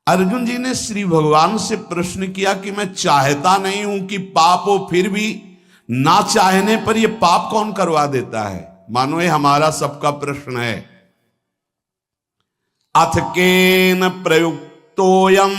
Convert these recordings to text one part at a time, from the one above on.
अर्जुन जी ने श्री भगवान से प्रश्न किया कि मैं चाहता नहीं हूं कि पाप हो, फिर भी ना चाहने पर यह पाप कौन करवा देता है? मानो ये हमारा सबका प्रश्न है। अथ केन प्रयुक्तोयम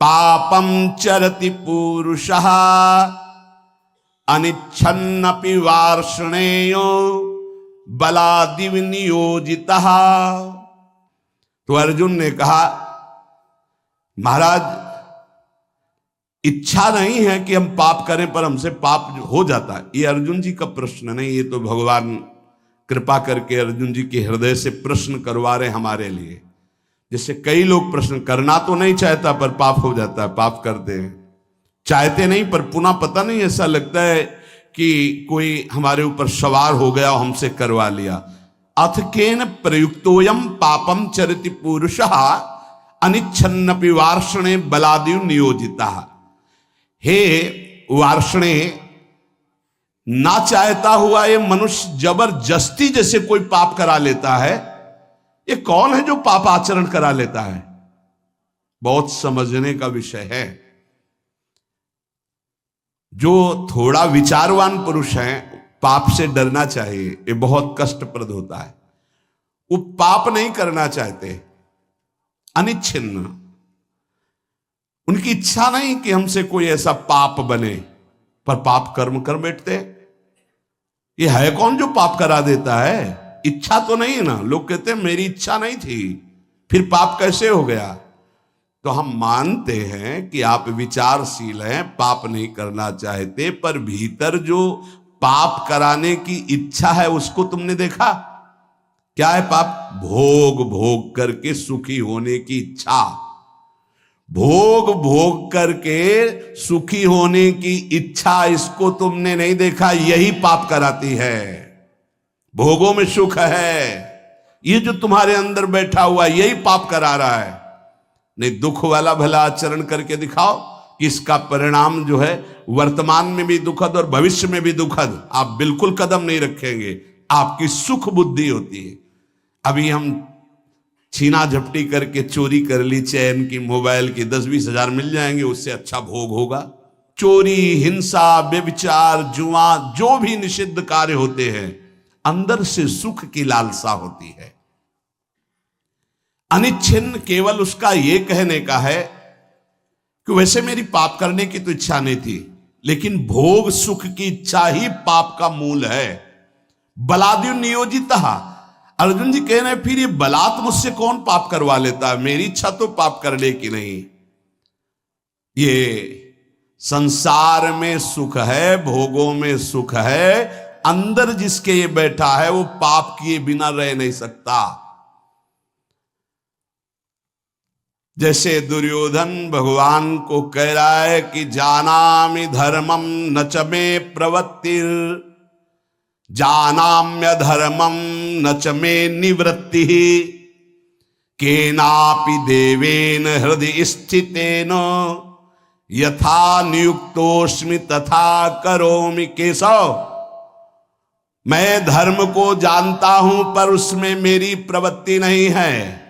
पापम चरति पुरुषः अनिच्छन्नपि वार्ष्णेयो बलादिव नियोजितः। तो अर्जुन ने कहा, महाराज इच्छा नहीं है कि हम पाप करें, पर हमसे पाप हो जाता है। ये अर्जुन जी का प्रश्न नहीं, ये तो भगवान कृपा करके अर्जुन जी के हृदय से प्रश्न करवा रहे हमारे लिए। जैसे कई लोग प्रश्न करना तो नहीं चाहता पर पाप हो जाता है, पाप करते हैं। चाहते नहीं पर पुनः पता नहीं, ऐसा लगता है कि कोई हमारे ऊपर सवार हो गया और हमसे करवा लिया। अथ केन प्रयुक्तोयम पापम चरति पुरुषः अनिच्छन्नपि वार्ष्णे बलादिव नियोजिता। हे वार्ष्णे, ना चाहता हुआ ये मनुष्य जबरदस्ती जैसे कोई पाप करा लेता है। ये कौन है जो पाप आचरण करा लेता है? बहुत समझने का विषय है। जो थोड़ा विचारवान पुरुष है, पाप से डरना चाहिए। ये बहुत कष्टप्रद होता है। वो पाप नहीं करना चाहते, अनिच्छिन्न, उनकी इच्छा नहीं कि हमसे कोई ऐसा पाप बने, पर पाप कर्म कर बैठते। ये है कौन जो पाप करा देता है? इच्छा तो नहीं ना। लोग कहते हैं मेरी इच्छा नहीं थी, फिर पाप कैसे हो गया? तो हम मानते हैं कि आप विचारशील हैं, पाप नहीं करना चाहते, पर भीतर जो पाप कराने की इच्छा है उसको तुमने देखा? क्या है पाप? भोग भोग करके सुखी होने की इच्छा। भोग भोग करके सुखी होने की इच्छा, इसको तुमने नहीं देखा? यही पाप कराती है। भोगों में सुख है, ये जो तुम्हारे अंदर बैठा हुआ यही पाप करा रहा है। नहीं, दुख वाला भला आचरण करके दिखाओ कि इसका परिणाम जो है वर्तमान में भी दुखद और भविष्य में भी दुखद, आप बिल्कुल कदम नहीं रखेंगे। आपकी सुख बुद्धि होती है। अभी हम छीना झपटी करके चोरी कर ली, चैन की, मोबाइल की, 10-20 हजार मिल जाएंगे, उससे अच्छा भोग होगा। चोरी, हिंसा, व्यभिचार, जुआ, जो भी निषिद्ध कार्य होते हैं, अंदर से सुख की लालसा होती है। अनिच्छिन्न केवल उसका यह कहने का है कि वैसे मेरी पाप करने की तो इच्छा नहीं थी, लेकिन भोग सुख की इच्छा ही पाप का मूल है। बलादिव नियोजितः। अर्जुन जी कह रहे हैं फिर ये बलात् मुझसे कौन पाप करवा लेता है? मेरी इच्छा तो पाप करने की नहीं। ये संसार में सुख है, भोगों में सुख है, अंदर जिसके ये बैठा है वो पाप किए बिना रह नहीं सकता। जैसे दुर्योधन भगवान को कह रहा है कि जानामि धर्मम न च मे प्रवृत्तिर, जानाम्य धर्मम न च मे निवृत्ति, केनापि देवेन हृदय स्थितेन यथा नियुक्तोस्मि तथा करोमि। केशव, मैं धर्म को जानता हूं पर उसमें मेरी प्रवृत्ति नहीं है।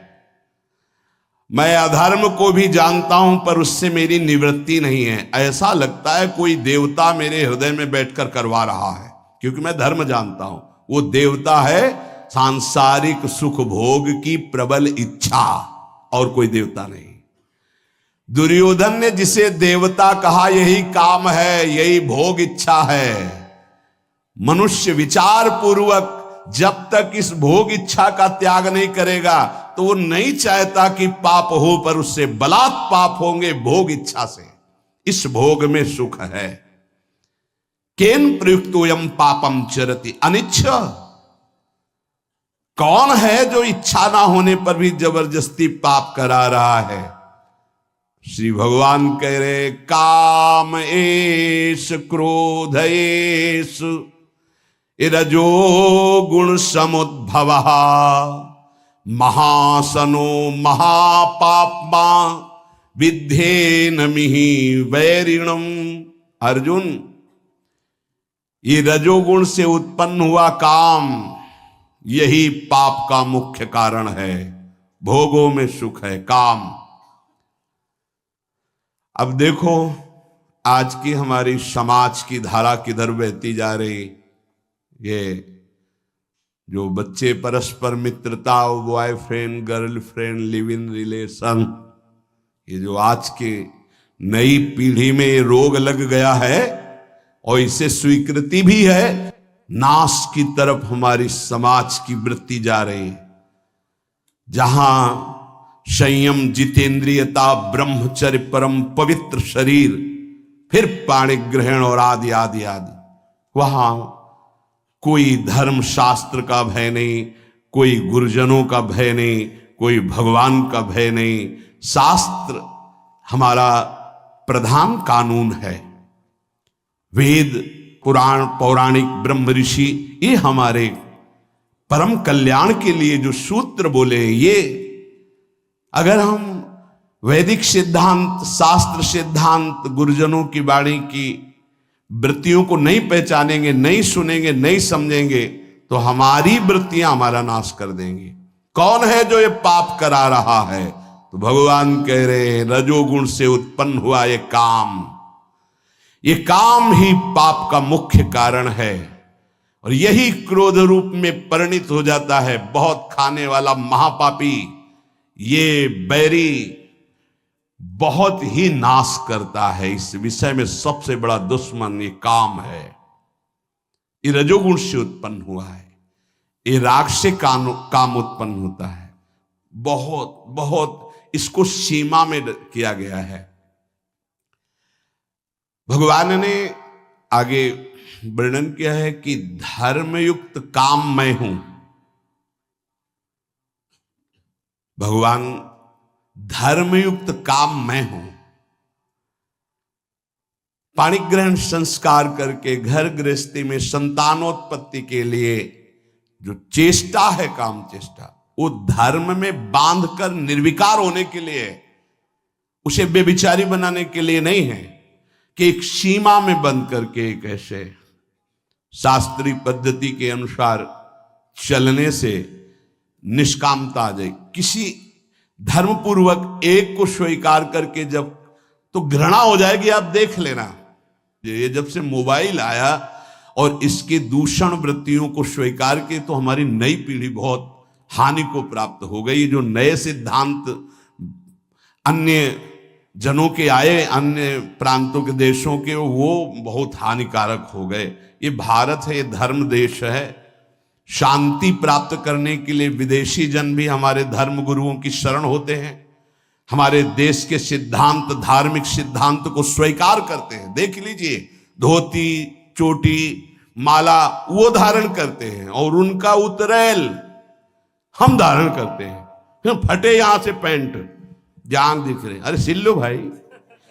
मैं अधर्म को भी जानता हूं पर उससे मेरी निवृत्ति नहीं है। ऐसा लगता है कोई देवता मेरे हृदय में बैठकर करवा रहा है, क्योंकि मैं धर्म जानता हूं। वो देवता है सांसारिक सुख भोग की प्रबल इच्छा, और कोई देवता नहीं। दुर्योधन ने जिसे देवता कहा यही काम है, यही भोग इच्छा है। मनुष्य विचार पूर्वक जब तक इस भोग इच्छा का त्याग नहीं करेगा तो वो नहीं चाहता कि पाप हो, पर उससे बलात् पाप होंगे भोग इच्छा से। इस भोग में सुख है। केन प्रयुक्तोयम पापम चरति अनिच्छ। कौन है जो इच्छा ना होने पर भी जबरदस्ती पाप करा रहा है? श्री भगवान कह रहे काम एष क्रोध एष रजो गुण समुद्भव महासनो महापाप्मा विद्धेन मिहि वैरिणम। अर्जुन, ये रजोगुण से उत्पन्न हुआ काम, यही पाप का मुख्य कारण है। भोगों में सुख है, काम। अब देखो आज की हमारी समाज की धारा किधर बहती जा रही। ये जो बच्चे परस्पर मित्रता, boyfriend girlfriend, live in relation, ये जो आज के नई पीढ़ी में ये रोग लग गया है और इसे स्वीकृति भी है, नाश की तरफ हमारी समाज की वृत्ति जा रही है। जहां संयम, जितेंद्रियता, ब्रह्मचर्य, परम पवित्र शरीर, फिर पाणि ग्रहण और आदि आदि आदि, वहां कोई धर्म शास्त्र का भय नहीं, कोई गुरुजनों का भय नहीं, कोई भगवान का भय नहीं। शास्त्र हमारा प्रधान कानून है। वेद, पुराण, पौराणिक, ब्रह्म ऋषि, ये हमारे परम कल्याण के लिए जो सूत्र बोले, ये अगर हम वैदिक सिद्धांत, शास्त्र सिद्धांत, गुरुजनों की वाणी की वृत्तियों को नहीं पहचानेंगे, नहीं सुनेंगे, नहीं समझेंगे, तो हमारी वृत्तियां हमारा नाश कर देंगी। कौन है जो ये पाप करा रहा है? तो भगवान कह रहे हैं रजोगुण से उत्पन्न हुआ ये काम, ये काम ही पाप का मुख्य कारण है। और यही क्रोध रूप में परिणित हो जाता है। बहुत खाने वाला महापापी, ये बैरी बहुत ही नाश करता है। इस विषय में सबसे बड़ा दुश्मन ये काम है। ये रजोगुण से उत्पन्न हुआ है। ये राग से काम उत्पन्न होता है। बहुत बहुत इसको सीमा में किया गया है। भगवान ने आगे वर्णन किया है कि धर्मयुक्त काम मैं हूं। भगवान धर्मयुक्त काम मैं हूं। पाणिग्रहण संस्कार करके घर गृहस्थी में संतानोत्पत्ति के लिए जो चेष्टा है, काम चेष्टा, वो धर्म में बांधकर निर्विकार होने के लिए, उसे बेविचारी बनाने के लिए नहीं है कि एक सीमा में बंद करके एक ऐसे शास्त्रीय पद्धति के अनुसार चलने से निष्कामता आ जाए। किसी धर्मपूर्वक एक को स्वीकार करके जब, तो घृणा हो जाएगी। आप देख लेना, ये जब से मोबाइल आया और इसके दूषण वृत्तियों को स्वीकार के, तो हमारी नई पीढ़ी बहुत हानि को प्राप्त हो गई। जो नए सिद्धांत अन्य जनों के आए, अन्य प्रांतों के देशों के, वो बहुत हानिकारक हो गए। ये भारत है, ये धर्म देश है। शांति प्राप्त करने के लिए विदेशी जन भी हमारे धर्म गुरुओं की शरण होते हैं। हमारे देश के सिद्धांत, धार्मिक सिद्धांत को स्वीकार करते हैं। देख लीजिए, धोती, चोटी, माला वो धारण करते हैं और उनका उतरैल हम धारण करते हैं। फटे यहां से पैंट, जांग दिख रहे, अरे सिल लो भाई।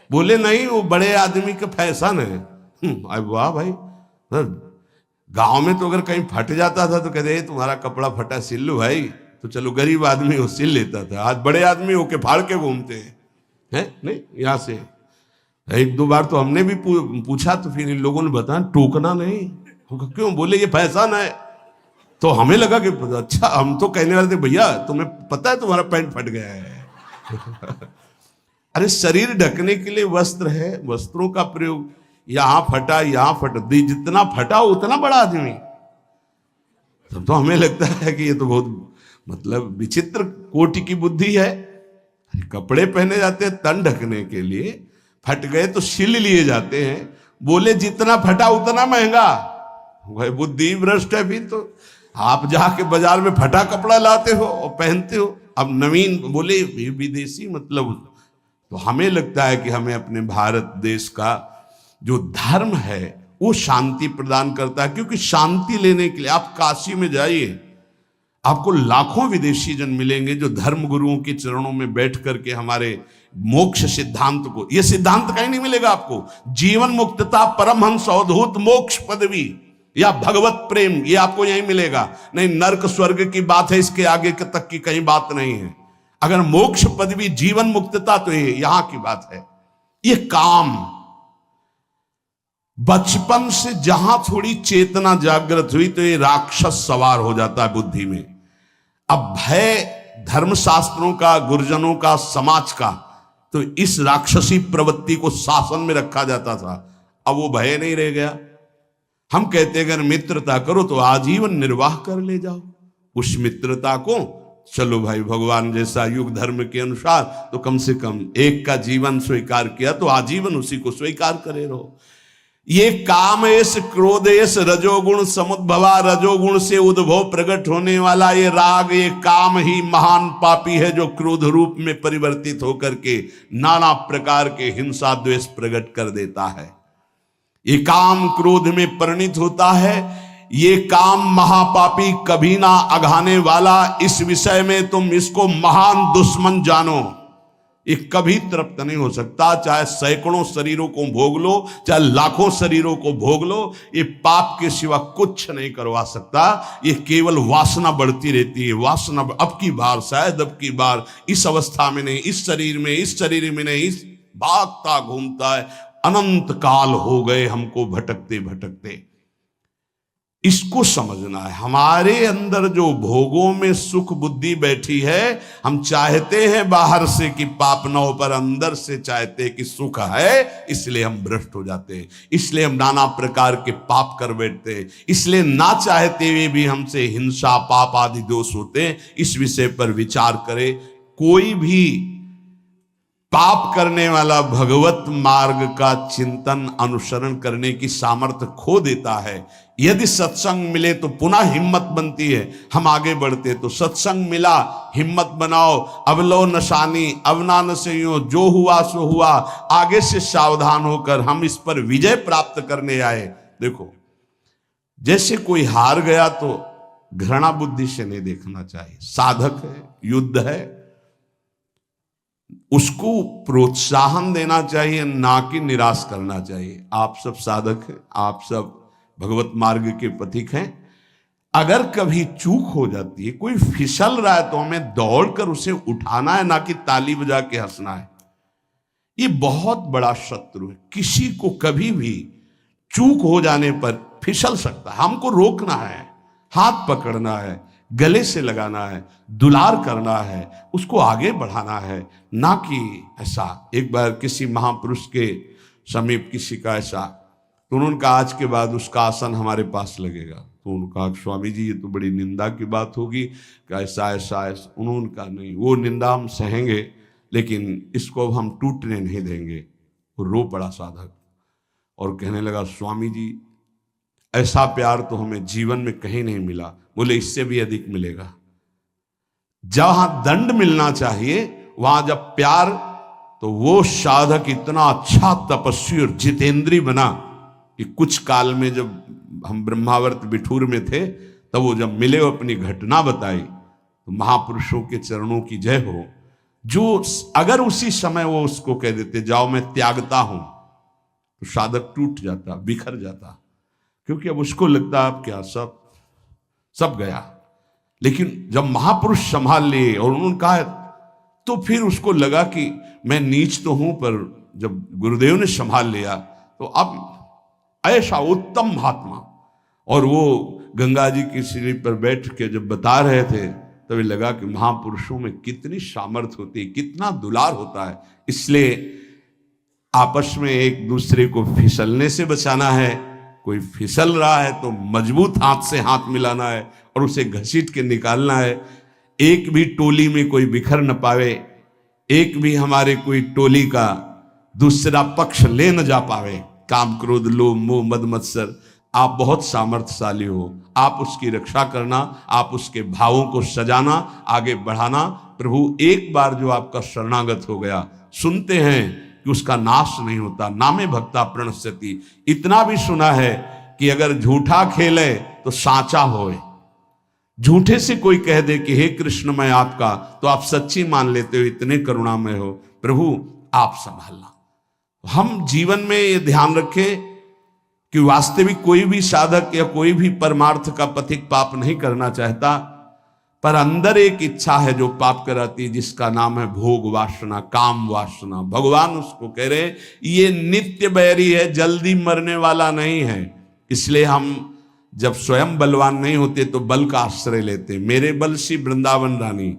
बोले नहीं, वो बड़े आदमी का फैशन है। वाह भाई, गांव में तो अगर कहीं फट जाता था तो कहते तुम्हारा कपड़ा फटा, सिल लो भाई। तो चलो गरीब आदमी वो सिल लेता था। आज बड़े आदमी होके फाड़ के घूमते हैं, नहीं यहाँ से। एक दो बार तो हमने भी पूछा, तो फिर इन लोगों ने बताया टोकना नहीं। क्यों? बोले ये फैशन है। तो हमें लगा कि अच्छा, हम तो कहने वाले थे भैया तुम्हें पता है तुम्हारा पैंट फट गया है। अरे शरीर ढकने के लिए वस्त्र है, वस्त्रों का प्रयोग। यहां फटा, यहां फट, जितना फटा उतना बड़ा आदमी। तब तो हमें लगता है कि ये तो बहुत मतलब विचित्र कोटि की बुद्धि है। कपड़े पहने जाते हैं तन ढकने के लिए, फट गए तो सिल लिए जाते हैं। बोले जितना फटा उतना महंगा। वह बुद्धि भ्रष्ट है। फिर तो आप जाके बाजार में फटा कपड़ा लाते हो और पहनते हो। अब नवीन बोले विदेशी, मतलब तो हमें लगता है कि हमें अपने भारत देश का जो धर्म है वो शांति प्रदान करता है। क्योंकि शांति लेने के लिए आप काशी में जाइए, आपको लाखों विदेशी जन मिलेंगे जो धर्म गुरुओं के चरणों में बैठ करके हमारे मोक्ष सिद्धांत को, ये सिद्धांत कहीं नहीं मिलेगा आपको। जीवन मुक्तता, परमहंस अवधूत मोक्ष पदवी या भगवत प्रेम, ये आपको यहीं मिलेगा। नहीं, नर्क स्वर्ग की बात है, इसके आगे तक की कहीं बात नहीं है। अगर मोक्ष पदवी, जीवन मुक्तता, तो ये यहां की बात है। ये काम बचपन से जहां थोड़ी चेतना जागृत हुई तो ये राक्षस सवार हो जाता है बुद्धि में। अब भय धर्मशास्त्रों का, गुरुजनों का, समाज का, तो इस राक्षसी प्रवृत्ति को शासन में रखा जाता था। अब वो भय नहीं रह गया। हम कहते अगर मित्रता करो तो आजीवन निर्वाह कर ले जाओ। उस मित्रता को चलो भाई, भगवान जैसा युग धर्म के अनुसार तो कम से कम एक का जीवन स्वीकार किया तो आजीवन उसी को स्वीकार करे रहो। ये कामेश क्रोधेश रजोगुण समुद्भवा, रजोगुण से उद्भव प्रकट होने वाला ये राग, ये काम ही महान पापी है जो क्रोध रूप में परिवर्तित होकर के नाना प्रकार के हिंसा द्वेष प्रकट कर देता है। ये काम क्रोध में परिणित होता है। ये काम महापापी कभी ना अघाने वाला, इस विषय में तुम इसको महान दुश्मन जानो। ये कभी तृप्त नहीं हो सकता, चाहे सैकड़ों शरीरों को भोग लो, चाहे लाखों शरीरों को भोग लो, ये पाप के सिवा कुछ नहीं करवा सकता। ये केवल वासना बढ़ती रहती है। वासना अब की बार, शायद अब की बार, इस अवस्था में नहीं, इस शरीर में नहीं, इस भागता घूमता है। अनंत काल हो गए हमको भटकते भटकते। इसको समझना है। हमारे अंदर जो भोगों में सुख बुद्धि बैठी है, हम चाहते हैं बाहर से कि पाप न हो, पर अंदर से चाहते हैं कि सुख है, इसलिए हम भ्रष्ट हो जाते हैं। इसलिए हम नाना प्रकार के पाप कर बैठते हैं। इसलिए ना चाहते हुए भी हमसे हिंसा पाप आदि दोष होते हैं। इस विषय पर विचार करें। कोई भी पाप करने वाला भगवत मार्ग का चिंतन अनुसरण करने की सामर्थ्य खो देता है। यदि सत्संग मिले तो पुनः हिम्मत बनती है, हम आगे बढ़ते। तो सत्संग मिला, हिम्मत बनाओ, अवलो नशानी अवना नसयो, जो हुआ सो हुआ, आगे से सावधान होकर हम इस पर विजय प्राप्त करने आए। देखो, जैसे कोई हार गया तो घृणा बुद्धि से नहीं देखना चाहिए। साधक है, युद्ध है, उसको प्रोत्साहन देना चाहिए, ना कि निराश करना चाहिए। आप सब साधक हैं, आप सब भगवत मार्ग के पथिक हैं। अगर कभी चूक हो जाती है, कोई फिसल रहा है, तो हमें दौड़कर उसे उठाना है, ना कि ताली बजा के हंसना है। ये बहुत बड़ा शत्रु है। किसी को कभी भी चूक हो जाने पर फिसल सकता है। हमको रोकना है, हाथ पकड़ना है, गले से लगाना है, दुलार करना है, उसको आगे बढ़ाना है, ना कि ऐसा। एक बार किसी महापुरुष के समीप किसी का ऐसा, तो उन्होंने कहा आज के बाद उसका आसन हमारे पास लगेगा। तो उन्होंने कहा स्वामी जी ये तो बड़ी निंदा की बात होगी कि ऐसा ऐसा ऐसा। उन्होंने कहा नहीं, वो निंदा हम सहेंगे, लेकिन इसको अब हम टूटने नहीं देंगे। वो रो पड़ा साधक और कहने लगा स्वामी जी ऐसा प्यार तो हमें जीवन में कहीं नहीं मिला। बोले इससे भी अधिक मिलेगा। जहां दंड मिलना चाहिए वहां जब प्यार, तो वो साधक इतना अच्छा तपस्वी और जितेंद्री बना कि कुछ काल में जब हम ब्रह्मावर्त बिठूर में थे, तब वो जब मिले, वो अपनी घटना बताई। तो महापुरुषों के चरणों की जय हो। जो अगर उसी समय वो उसको कह देते जाओ मैं त्यागता हूं, तो साधक टूट जाता, बिखर जाता, क्योंकि अब उसको लगता अब क्या सब गया। लेकिन जब महापुरुष संभाल लिए और उन्होंने कहा, तो फिर उसको लगा कि मैं नीच तो हूं, पर जब गुरुदेव ने संभाल लिया तो अब ऐसा उत्तम महात्मा। और वो गंगा जी की सीढ़ी पर बैठ के जब बता रहे थे, तभी लगा कि महापुरुषों में कितनी सामर्थ्य होती है, कितना दुलार होता है। इसलिए आपस में एक दूसरे को फिसलने से बचाना है। कोई फिसल रहा है तो मजबूत हाथ से हाथ मिलाना है और उसे घसीट के निकालना है। एक भी टोली में कोई बिखर न पावे, एक भी हमारे कोई टोली का दूसरा पक्ष ले न जा पावे। काम क्रोध लोभ मोह मद मत्सर, आप बहुत सामर्थ्यशाली हो, आप उसकी रक्षा करना, आप उसके भावों को सजाना, आगे बढ़ाना। प्रभु एक बार जो आपका शरणागत हो गया, सुनते हैं कि उसका नाश नहीं होता, नामे भक्ता प्रणश्यति। इतना भी सुना है कि अगर झूठा खेले तो साचा होए। झूठे से कोई कह दे कि हे कृष्ण मैं आपका, तो आप सच्ची मान लेते हो, इतने करुणामय हो। प्रभु आप संभालना। हम जीवन में ये ध्यान रखें कि वास्तविक कोई भी साधक या कोई भी परमार्थ का पथिक पाप नहीं करना चाहता, पर अंदर एक इच्छा है जो पाप कराती है, जिसका नाम है भोग वासना, काम वासना। भगवान उसको कह रहे ये नित्य बैरी है, जल्दी मरने वाला नहीं है। इसलिए हम जब स्वयं बलवान नहीं होते तो बल का आश्रय लेते। मेरे बल सी वृंदावन रानी,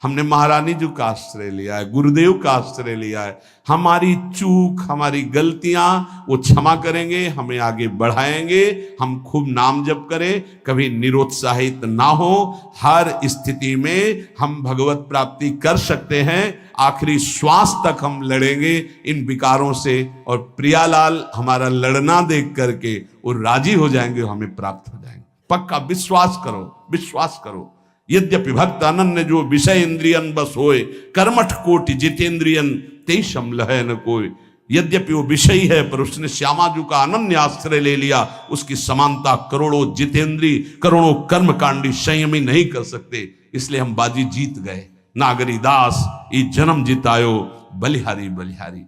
हमने महारानी जी का आश्रय लिया है, गुरुदेव का आश्रय लिया है। हमारी चूक, हमारी गलतियां वो क्षमा करेंगे, हमें आगे बढ़ाएंगे। हम खूब नाम जप करें, कभी निरुत्साहित ना हो। हर स्थिति में हम भगवत प्राप्ति कर सकते हैं। आखिरी श्वास तक हम लड़ेंगे इन विकारों से, और प्रियालाल हमारा लड़ना देख करके वो राजी हो जाएंगे, हमें प्राप्त हो जाएंगे। पक्का विश्वास करो, विश्वास करो। यद्यपि भक्त अनन्य जो विषय इंद्रियन बस होए, कर्मठ कोटि जितेंद्रियन तेषम लहै न कोय। यद्यपि वो विषयी है, पर उसने श्यामाजू का अनन्य आश्रय ले लिया। उसकी समानता करोड़ों जितेंद्री, करोड़ों कर्मकांडी संयमी नहीं कर सकते। इसलिए हम बाजी जीत गए। नागरी दास ई जन्म जितायो, बलिहारी बलिहारी।